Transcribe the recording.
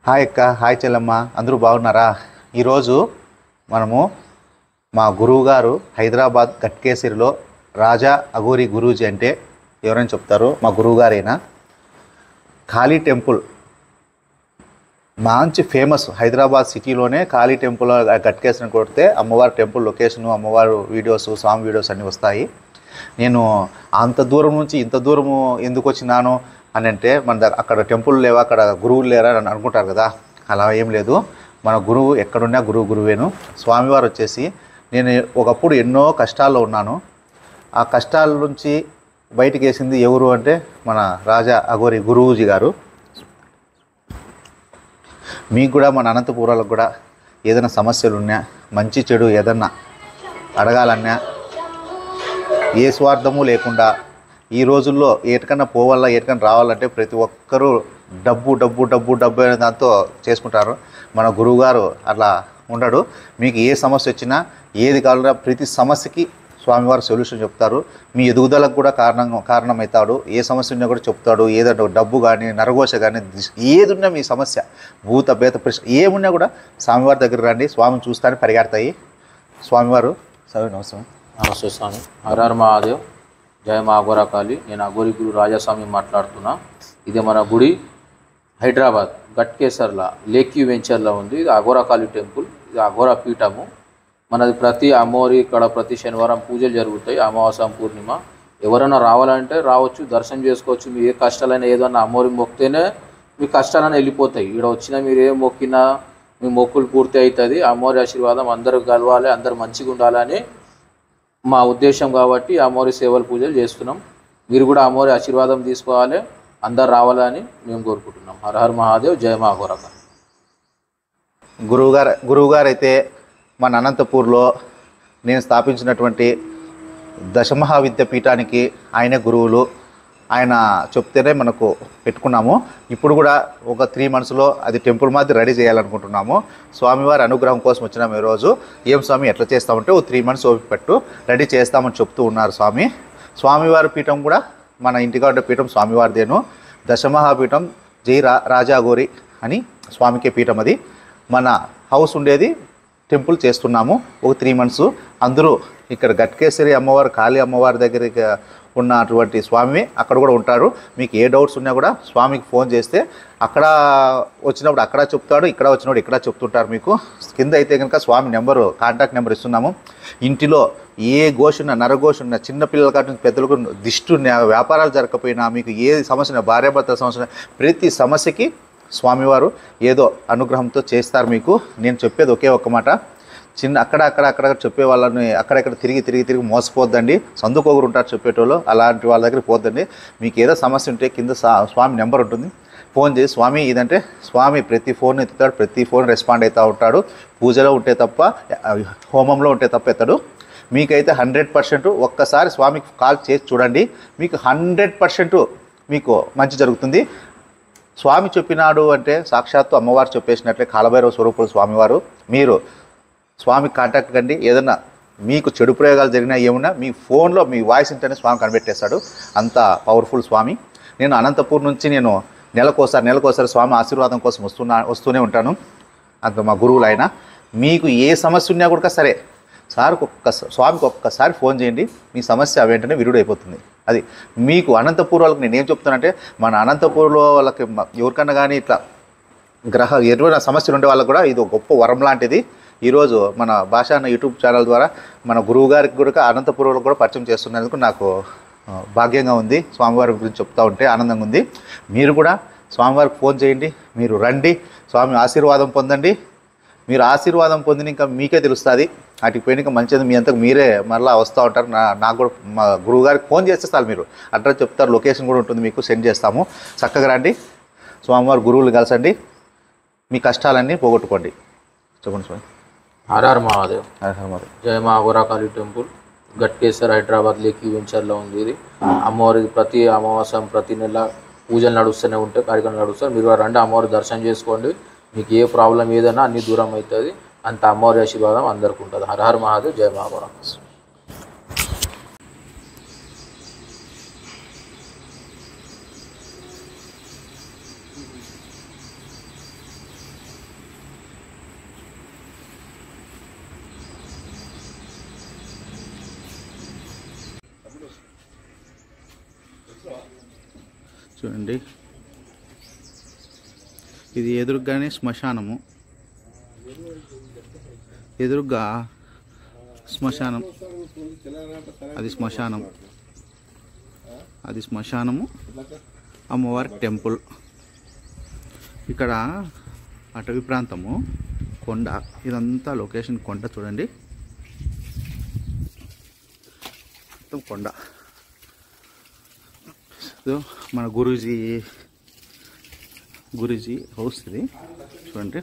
Hi అక్క, hi చెల్లమ్మ, అందరూ బాగున్నారా? ఈరోజు మనము మా గురువు గారు హైదరాబాద్ గట్కేసరిలో రాజా అఘోరి గురూజీ అంటే ఎవరైనా చెప్తారు, మా గురువు గారైనా. కాళీ టెంపుల్ మంచి ఫేమస్, హైదరాబాద్ సిటీలోనే కాళీ టెంపుల్ గట్కేసరిని కొడితే అమ్మవారి టెంపుల్ లొకేషను, అమ్మవారు వీడియోస్, స్వామి వీడియోస్ అన్నీ వస్తాయి. నేను అంత దూరం నుంచి ఇంత దూరము ఎందుకు వచ్చినాను అని అంటే, అక్కడ టెంపుల్ లేవా, అక్కడ గురువులు లేరా అని అనుకుంటారు కదా. అలా ఏం లేదు, మన గురువు ఎక్కడున్నా గురువేను. స్వామివారు వచ్చేసి, నేను ఒకప్పుడు ఎన్నో కష్టాల్లో ఉన్నాను. ఆ కష్టాల నుంచి బయటికి వేసింది ఎవరు అంటే మన రాజా అఘోరి గురూజీ గారు. మీకు కూడా మన అనంతపురాలకు కూడా ఏదైనా సమస్యలు ఉన్నా, మంచి చెడు ఏదన్నా అడగాలన్నా, ఏ స్వార్థము లేకుండా ఈ రోజుల్లో ఏటికన్నా పోవాలా, ఏటికన్నా రావాలంటే ప్రతి ఒక్కరూ డబ్బు అనే దాంతో చేసుకుంటారు. మన గురువుగారు అట్లా ఉండడు. మీకు ఏ సమస్య వచ్చినా, ఏది కావాలన్నా ప్రతి సమస్యకి స్వామివారు సొల్యూషన్ చెప్తారు. మీ ఎదుగుదలకు కూడా కారణమవుతాడు. ఏ సమస్య ఉన్నా కూడా చెప్తాడు. ఏదంటే డబ్బు కానీ, నరఘోష కానీ, ఏది ఉన్నా మీ సమస్య, భూత బేత ప్రశ్న ఏమున్నా కూడా స్వామివారి దగ్గర రండి. స్వామిని చూస్తానే పరిగెడతాయి. స్వామివారు నమస్తే. నమస్తే స్వామి. హర మహాదేవ్. జయ మా అఘోరా కాళీ. నేను అఘోరి గురు రాజస్వామి మాట్లాడుతున్నా. ఇది మన గుడి హైదరాబాద్ గట్కేసర్లా లేక్యూ వెంచర్లో ఉంది. ఇది అఘోరా కాళీ టెంపుల్. ఇది అఘోరా పీఠము. మనది ప్రతి అమ్మవారి ఇక్కడ ప్రతి శనివారం పూజలు జరుగుతాయి. అమావాస్య, పూర్ణిమ. ఎవరైనా రావాలంటే రావచ్చు, దర్శనం చేసుకోవచ్చు. మీ ఏ కష్టాలైనా ఏదన్నా అమ్మవారి మొక్కితేనే మీ కష్టాలైనా వెళ్ళిపోతాయి. ఇక్కడ వచ్చినా మీరు ఏ మొక్కినా మీ మొక్కులు పూర్తి అవుతుంది. అమ్మవారి ఆశీర్వాదం అందరూ కలవాలి, అందరూ మంచిగా ఉండాలని మా ఉద్దేశం కాబట్టి అమ్మవారి సేవలు పూజలు చేస్తున్నాం. మీరు కూడా అమ్మవారి ఆశీర్వాదం తీసుకోవాలి, అందరు రావాలని మేము కోరుకుంటున్నాం. హర హర మహాదేవ్. జయ మా అఘోరా కాళీ. గురువుగారు అయితే మన అనంతపూర్లో నేను స్థాపించినటువంటి దశమహావిద్యాపీఠానికి ఆయనే గురువులు. ఆయన చెప్తేనే మనకు పెట్టుకున్నాము. ఇప్పుడు కూడా ఒక 3 monthsలో అది టెంపుల్ మాది రెడీ చేయాలనుకుంటున్నాము. స్వామివారి అనుగ్రహం కోసం వచ్చినాము ఈరోజు. ఏం స్వామి ఎట్లా చేస్తామంటే, ఓ 3 months ఓపిక పెట్టు, రెడీ చేస్తామని చెప్తూ ఉన్నారు స్వామి. స్వామివారి పీఠం కూడా మన ఇంటికాడ పీఠం స్వామివారిదేను. దశమహాపీఠం జై రాజా అఘోరి అని స్వామికే పీఠం. అది మన హౌస్ ఉండేది టెంపుల్ చేస్తున్నాము. ఒక 3 months అందరూ ఇక్కడ గట్కేసరి అమ్మవారు, కాళీ అమ్మవారి దగ్గరికి ఉన్నటువంటి స్వామి అక్కడ కూడా ఉంటారు. మీకు ఏ డౌట్స్ ఉన్నా కూడా స్వామికి ఫోన్ చేస్తే అక్కడ వచ్చినప్పుడు అక్కడ చెప్తాడు, ఇక్కడ వచ్చినప్పుడు ఇక్కడ చెప్తుంటారు. మీకు కింద అయితే కనుక స్వామి నెంబరు, కాంటాక్ట్ నెంబర్ ఇస్తున్నాము. ఇంటిలో ఏ ఘోష ఉన్నా, నరఘోష ఉన్నా, చిన్నపిల్లల కాటి నుంచి పెద్దలకు దిష్టి ఉన్నా, వ్యాపారాలు జరగకపోయినా, మీకు ఏ సమస్య ఉన్నా, భార్యాభర్తల సమస్య ఉన్నా, ప్రతి సమస్యకి స్వామివారు ఏదో అనుగ్రహంతో చేస్తారు. మీకు నేను చెప్పేది ఒకే ఒక్క మాట, అక్కడ చెప్పే వాళ్ళని అక్కడెక్కడ తిరిగి మోసపోద్దండి. సందుకోగురు ఉంటారు చెప్పేటోళ్ళు, అలాంటి వాళ్ళ దగ్గరికి పోద్దండి. మీకు ఏదో సమస్య ఉంటే కింద స్వామి నెంబర్ ఉంటుంది, ఫోన్ చేసి స్వామి ఇదంటే స్వామి ప్రతి ఫోన్ ఎత్తుతాడు, ప్రతి ఫోన్ రెస్పాండ్ అవుతూ ఉంటాడు. పూజలో ఉంటే తప్ప, హోమంలో ఉంటే తప్ప ఎత్తాడు. మీకైతే 100% ఒక్కసారి స్వామికి కాల్ చేసి చూడండి, మీకు 100% మీకు మంచి జరుగుతుంది. స్వామి చెప్పినాడు అంటే సాక్షాత్తు అమ్మవారు చెప్పేసినట్లే కాలభైరవ స్వరూపుడు స్వామివారు. మీరు స్వామికి కాంటాక్ట్ కండి. ఏదన్నా మీకు చెడు ప్రయోగాలు జరిగినా ఏమున్నా మీ ఫోన్లో మీ వాయిస్ ఇంటనే స్వామి కనిపెట్టేస్తాడు. అంత పవర్ఫుల్ స్వామి. నేను అనంతపూర్ నుంచి నేను నెలకోసారి స్వామి ఆశీర్వాదం కోసం వస్తూనే ఉంటాను. అంత మా గురువులు ఆయన. మీకు ఏ సమస్య ఉన్నా కూడా సరే స్వామికి ఒక్కసారి ఫోన్ చేయండి, మీ సమస్య వెంటనే విరుడైపోతుంది. అది మీకు అనంతపూర్ వాళ్ళకి నేను ఏం చెప్తానంటే, మన అనంతపూర్లో వాళ్ళకి ఎవరికన్నా కానీ ఇట్లా ఎటువంటి సమస్యలు ఉండే వాళ్ళకు కూడా ఇది ఒక గొప్ప వరం లాంటిది. ఈరోజు మన భాష అన్న యూట్యూబ్ ఛానల్ ద్వారా మన గురువు గారికి కూడా అనంతపురంలో కూడా పరిచయం చేస్తున్నందుకు నాకు భాగ్యంగా ఉంది. స్వామివారి గురించి చెప్తా ఉంటే ఆనందంగా ఉంది. మీరు కూడా స్వామివారికి ఫోన్ చేయండి, మీరు రండి, స్వామి ఆశీర్వాదం పొందండి. మీరు ఆశీర్వాదం పొందిన ఇంకా మీకే తెలుస్తుంది. వాటికి పోయిన ఇంకా మంచిది, మీ అంతకు మీరే మరలా వస్తూ ఉంటారు. నాకు కూడా మా గురువు గారికి ఫోన్ చేస్తే చాలు, మీరు అడ్రస్ చెప్తారు, లొకేషన్ కూడా ఉంటుంది, మీకు సెండ్ చేస్తాము. చక్కగా రండి, స్వామివారి గురువులు కలిసండి, మీ కష్టాలన్నీ పోగొట్టుకోండి. చెప్పండి స్వామి. హర హర మహాదేవ్. జయ మా అఘోరా కాళీ టెంపుల్ గట్కేసర్ హైదరాబాద్ లేక్యూ వెంచర్లో ఉంది. ఇది అమ్మవారి ప్రతి అమావాస్య, ప్రతి నెల పూజలు నడుస్తూనే ఉంటాయి, కార్యక్రమాలు నడుస్తారు. మీరు రండి, అమ్మవారి దర్శనం చేసుకోండి. మీకు ఏ ప్రాబ్లం ఏదైనా అన్ని దూరం అవుతుంది. అంత అమ్మవారి ఆశీర్వాదం అందరికీ ఉంటుంది. హర హర మహాదేవ్. జయ మా అఘోరా. చూడండి, ఇది ఎదురుగానే శ్మశానము, ఎదురుగా శ్మశానం, అది శ్మశానం, అది శ్మశానము, అమ్మవారి టెంపుల్. ఇక్కడ అటవీ ప్రాంతము, కొండ, ఇదంతా లొకేషన్ కొండ. చూడండి మొత్తం కొండ. మన గురూజీ హౌస్ ఇది చూడండి.